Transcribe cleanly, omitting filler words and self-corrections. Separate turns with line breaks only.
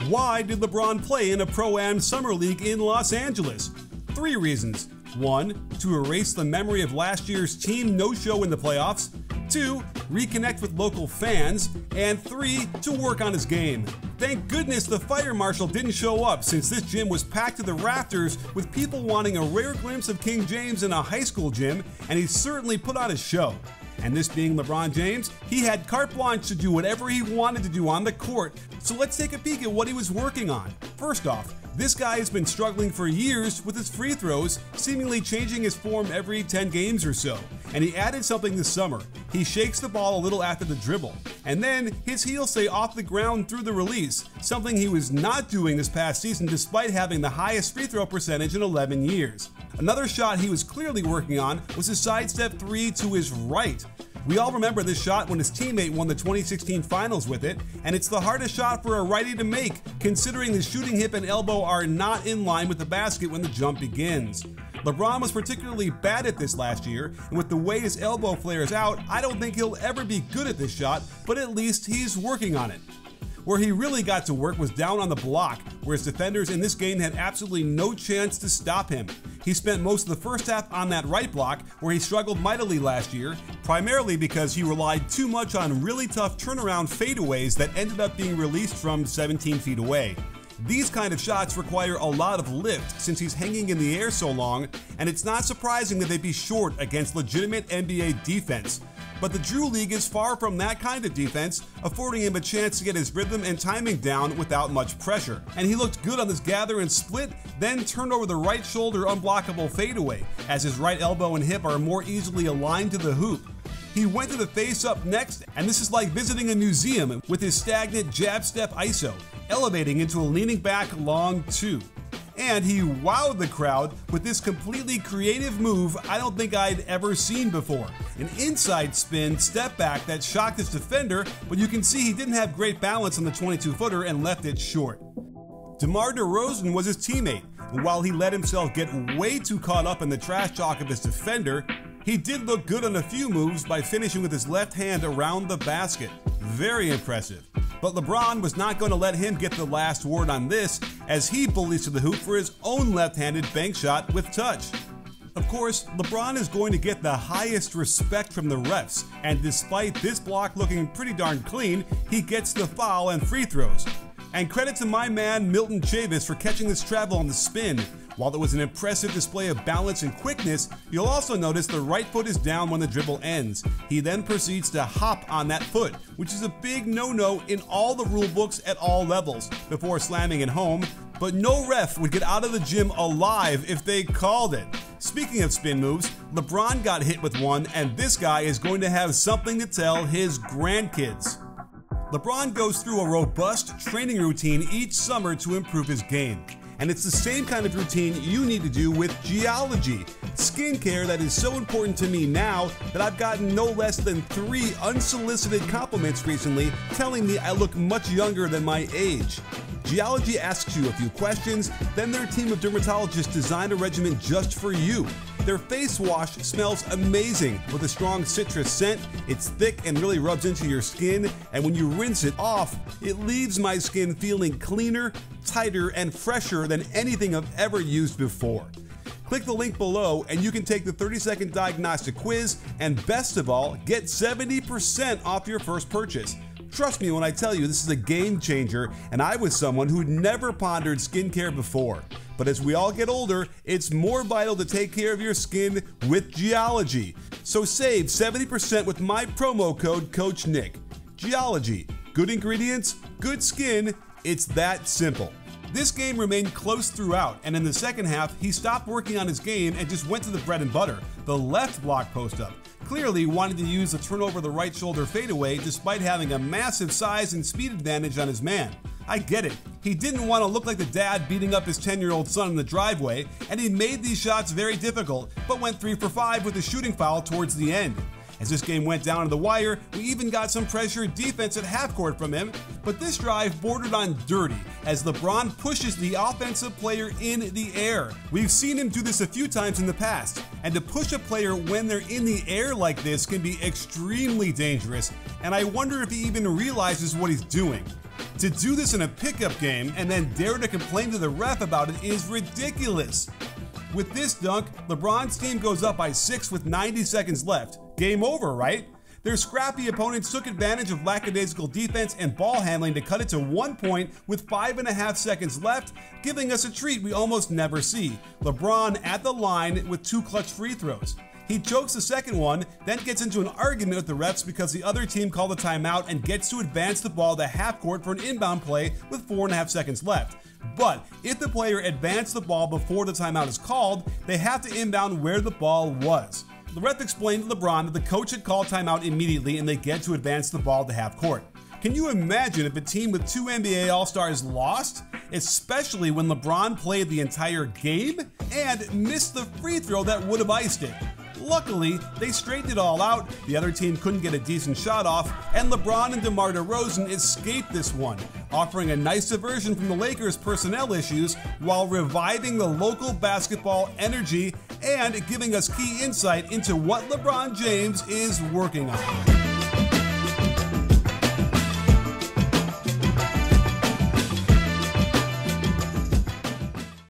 Why did LeBron play in a Pro-Am Summer League in Los Angeles? 3 reasons. 1. To erase the memory of last year's team no-show in the playoffs. 2. Reconnect with local fans. And 3. To work on his game. Thank goodness the fire marshal didn't show up, since this gym was packed to the rafters with people wanting a rare glimpse of King James in a high school gym, and he certainly put on a show. And this being LeBron James, he had carte blanche to do whatever he wanted to do on the court, so let's take a peek at what he was working on. First off, this guy has been struggling for years with his free throws, seemingly changing his form every 10 games or so. And he added something this summer. He shakes the ball a little after the dribble, and then his heels stay off the ground through the release, something he was not doing this past season despite having the highest free throw percentage in 11 years. Another shot he was clearly working on was his sidestep 3 to his right. We all remember this shot when his teammate won the 2016 finals with it, and it's the hardest shot for a righty to make, considering the shooting hip and elbow are not in line with the basket when the jump begins. LeBron was particularly bad at this last year, and with the way his elbow flares out, I don't think he'll ever be good at this shot, but at least he's working on it. Where he really got to work was down on the block, where his defenders in this game had absolutely no chance to stop him. He spent most of the first half on that right block, where he struggled mightily last year, primarily because he relied too much on really tough turnaround fadeaways that ended up being released from 17 feet away. These kind of shots require a lot of lift since he's hanging in the air so long, and it's not surprising that they'd be short against legitimate NBA defense. But the Drew League is far from that kind of defense, affording him a chance to get his rhythm and timing down without much pressure. And he looked good on this gather and split, then turned over the right shoulder unblockable fadeaway, as his right elbow and hip are more easily aligned to the hoop. He went to the face up next, and this is like visiting a museum with his stagnant jab step ISO, elevating into a leaning back long 2. And he wowed the crowd with this completely creative move I don't think I'd ever seen before. An inside spin step back that shocked his defender, but you can see he didn't have great balance on the 22-footer and left it short. DeMar DeRozan was his teammate, and while he let himself get way too caught up in the trash talk of his defender, he did look good on a few moves by finishing with his left hand around the basket. Very impressive. But LeBron was not going to let him get the last word on this, as he bullies to the hoop for his own left-handed bank shot with touch. Of course, LeBron is going to get the highest respect from the refs, and despite this block looking pretty darn clean, he gets the foul and free throws. And credit to my man Milton Chavis for catching this travel on the spin. While it was an impressive display of balance and quickness, you'll also notice the right foot is down when the dribble ends. He then proceeds to hop on that foot, which is a big no-no in all the rule books at all levels, before slamming it home, but no ref would get out of the gym alive if they called it. Speaking of spin moves, LeBron got hit with one, and this guy is going to have something to tell his grandkids. LeBron goes through a robust training routine each summer to improve his game. And it's the same kind of routine you need to do with geology, skincare that is so important to me now that I've gotten no less than 3 unsolicited compliments recently telling me I look much younger than my age. Geology asks you a few questions, then their team of dermatologists design a regimen just for you. Their face wash smells amazing with a strong citrus scent. It's thick and really rubs into your skin, and when you rinse it off, it leaves my skin feeling cleaner, tighter, and fresher than anything I've ever used before. Click the link below and you can take the 30-second diagnostic quiz, and best of all, get 70% off your first purchase. Trust me when I tell you this is a game changer, and I was someone who'd never pondered skincare before. But as we all get older, it's more vital to take care of your skin with Geology. So save 70% with my promo code CoachNick. Geology, good ingredients, good skin, it's that simple. This game remained close throughout, and in the second half, he stopped working on his game and just went to the bread and butter, the left block post-up. Clearly wanted to use the turnover the right shoulder fadeaway despite having a massive size and speed advantage on his man. I get it. He didn't want to look like the dad beating up his 10-year-old son in the driveway, and he made these shots very difficult, but went 3 for 5 with a shooting foul towards the end. As this game went down to the wire, we even got some pressure defense at half court from him, but this drive bordered on dirty as LeBron pushes the offensive player in the air. We've seen him do this a few times in the past, and to push a player when they're in the air like this can be extremely dangerous, and I wonder if he even realizes what he's doing. To do this in a pickup game and then dare to complain to the ref about it is ridiculous. With this dunk, LeBron's team goes up by 6 with 90 seconds left. Game over, right? Their scrappy opponents took advantage of lackadaisical defense and ball handling to cut it to 1 point with 5.5 seconds left, giving us a treat we almost never see. LeBron at the line with 2 clutch free throws. He chokes the second one, then gets into an argument with the refs because the other team called a timeout and gets to advance the ball to half court for an inbound play with 4.5 seconds left. But if the player advanced the ball before the timeout is called, they have to inbound where the ball was. The ref explained to LeBron that the coach had called timeout immediately and they get to advance the ball to half court. Can you imagine if a team with 2 NBA All-Stars lost? Especially when LeBron played the entire game and missed the free throw that would have iced it. Luckily, they straightened it all out, the other team couldn't get a decent shot off, and LeBron and DeMar DeRozan escaped this one, offering a nice diversion from the Lakers' personnel issues while reviving the local basketball energy and giving us key insight into what LeBron James is working on.